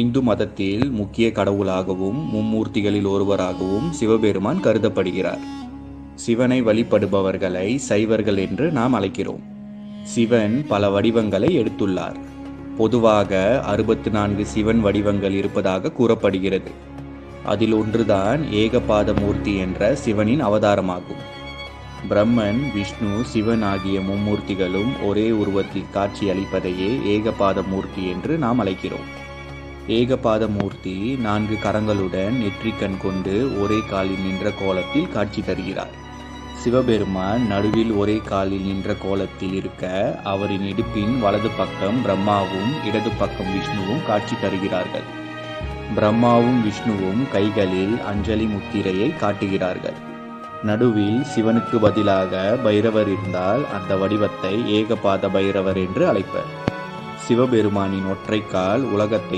இந்து மதத்தில் முக்கிய கடவுளாகவும் மும்மூர்த்திகளில் ஒருவராகவும் சிவபெருமான் கருதப்படுகிறார். சிவனை வழிபடுபவர்களை சைவர்கள் என்று நாம் அழைக்கிறோம். சிவன் பல வடிவங்களை எடுத்துள்ளார். பொதுவாக 64 சிவன் வடிவங்கள் இருப்பதாக கூறப்படுகிறது. அதில் ஒன்றுதான் ஏகபாத மூர்த்தி என்ற சிவனின் அவதாரமாகும். பிரம்மன், விஷ்ணு, சிவன் ஆகிய மும்மூர்த்திகளும் ஒரே உருவத்தில் காட்சி அளிப்பதையே ஏகபாத மூர்த்தி என்று நாம் அழைக்கிறோம். ஏகபாத மூர்த்தி 4 கரங்களுடன் நெற்றிக்கண் கொண்டு ஒரே காலில் நின்ற கோலத்தில் காட்சி தருகிறார். சிவபெருமான் நடுவில் ஒரே காலில் நின்ற கோலத்தில் இருக்க, அவரின் இடுப்பின் வலது பக்கம் பிரம்மாவும் இடது பக்கம் விஷ்ணுவும் காட்சி தருகிறார்கள். பிரம்மாவும் விஷ்ணுவும் கைகளில் அஞ்சலி முத்திரையை காட்டுகிறார்கள். நடுவில் சிவனுக்கு பதிலாக பைரவர் இருந்தால் அந்த வடிவத்தை ஏகபாத பைரவர் என்று அழைப்பர். சிவபெருமானின் ஒற்றைக்கால் உலகத்தை